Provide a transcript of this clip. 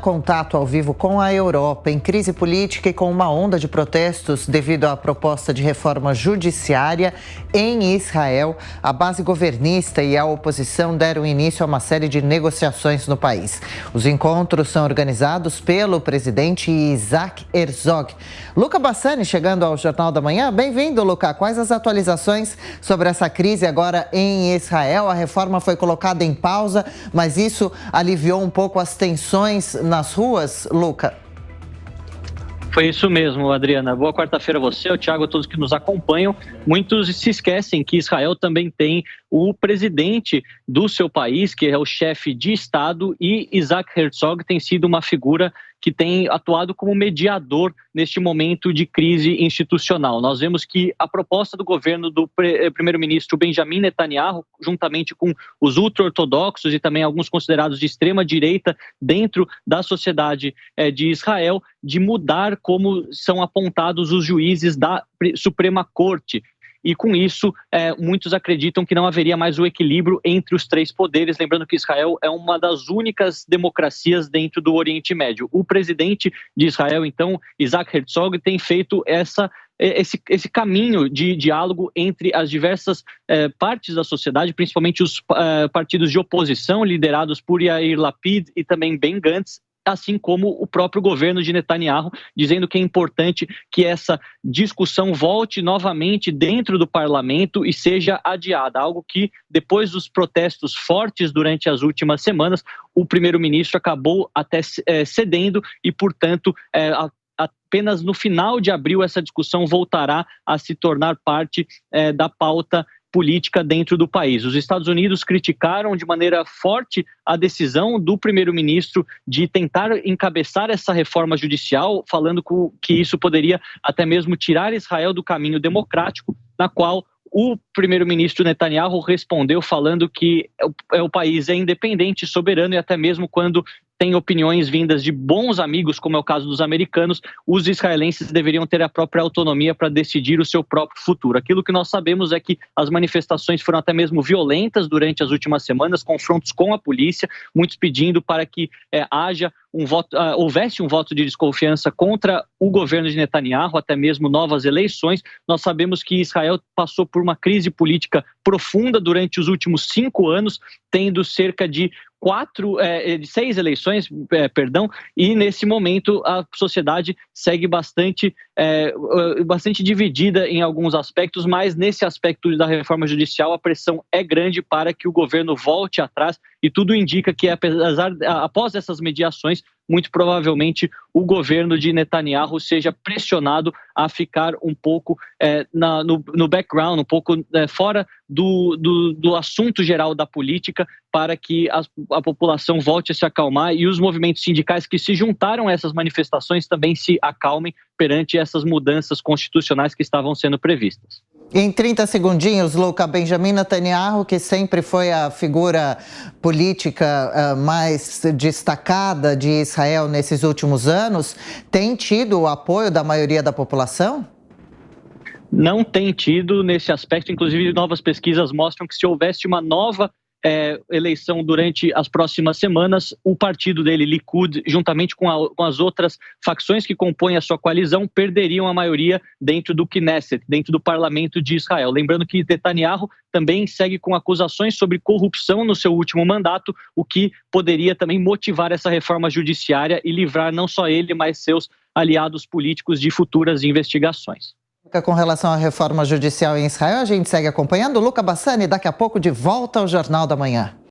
contato ao vivo com a Europa, em crise política e com uma onda de protestos devido à proposta de reforma judiciária em Israel, a base governista e a oposição deram início a uma série de negociações no país. Os encontros são organizados pelo presidente Isaac Herzog. Luca Bassani chegando ao Jornal da Manhã. Bem-vindo, Luca. Quais as atualizações sobre essa crise agora em Israel? A reforma foi colocada em pausa, mas isso aliviou um pouco as tensões nas ruas, Luca? Foi isso mesmo, Adriana. Boa quarta-feira a você, ao Thiago, a todos que nos acompanham. Muitos se esquecem que Israel também tem o presidente do seu país, que é o chefe de Estado, e Isaac Herzog tem sido uma figura que tem atuado como mediador neste momento de crise institucional. Nós vemos que a proposta do governo do primeiro-ministro Benjamin Netanyahu, juntamente com os ultra-ortodoxos e também alguns considerados de extrema-direita dentro da sociedade de Israel, de mudar como são apontados os juízes da Suprema Corte. E com isso, muitos acreditam que não haveria mais o equilíbrio entre os três poderes, lembrando que Israel é uma das únicas democracias dentro do Oriente Médio. O presidente de Israel, então, Isaac Herzog, tem feito esse caminho de diálogo entre as diversas partes da sociedade, principalmente os partidos de oposição, liderados por Yair Lapid e também Ben Gantz, assim como o próprio governo de Netanyahu, dizendo que é importante que essa discussão volte novamente dentro do parlamento e seja adiada, algo que, depois dos protestos fortes durante as últimas semanas, o primeiro-ministro acabou até cedendo e, portanto, apenas no final de abril essa discussão voltará a se tornar parte da pauta política dentro do país. Os Estados Unidos criticaram de maneira forte a decisão do primeiro-ministro de tentar encabeçar essa reforma judicial, falando que isso poderia até mesmo tirar Israel do caminho democrático, na qual o primeiro-ministro Netanyahu respondeu falando que o país é independente, soberano e até mesmo quando tem opiniões vindas de bons amigos, como é o caso dos americanos, os israelenses deveriam ter a própria autonomia para decidir o seu próprio futuro. Aquilo que nós sabemos é que as manifestações foram até mesmo violentas durante as últimas semanas, confrontos com a polícia, muitos pedindo para que houvesse um voto de desconfiança contra o governo de Netanyahu, até mesmo novas eleições. Nós sabemos que Israel passou por uma crise política profunda durante os últimos 5 anos, tendo cerca de 6 eleições, e nesse momento a sociedade segue bastante dividida em alguns aspectos, mas nesse aspecto da reforma judicial a pressão é grande para que o governo volte atrás e tudo indica que após essas mediações, muito provavelmente o governo de Netanyahu seja pressionado a ficar um pouco no background, um pouco fora do assunto geral da política, para que a população volte a se acalmar e os movimentos sindicais que se juntaram a essas manifestações também se acalmem perante essas mudanças constitucionais que estavam sendo previstas. Em 30 segundinhos, Luca, Benjamin Netanyahu, que sempre foi a figura política mais destacada de Israel nesses últimos anos, tem tido o apoio da maioria da população? Não tem tido nesse aspecto, inclusive novas pesquisas mostram que se houvesse uma nova eleição durante as próximas semanas, o partido dele, Likud, juntamente com as outras facções que compõem a sua coalizão, perderiam a maioria dentro do Knesset, dentro do parlamento de Israel. Lembrando que Netanyahu também segue com acusações sobre corrupção no seu último mandato, o que poderia também motivar essa reforma judiciária e livrar não só ele, mas seus aliados políticos de futuras investigações. Com relação à reforma judicial em Israel, a gente segue acompanhando. Luca Bassani, daqui a pouco de volta ao Jornal da Manhã.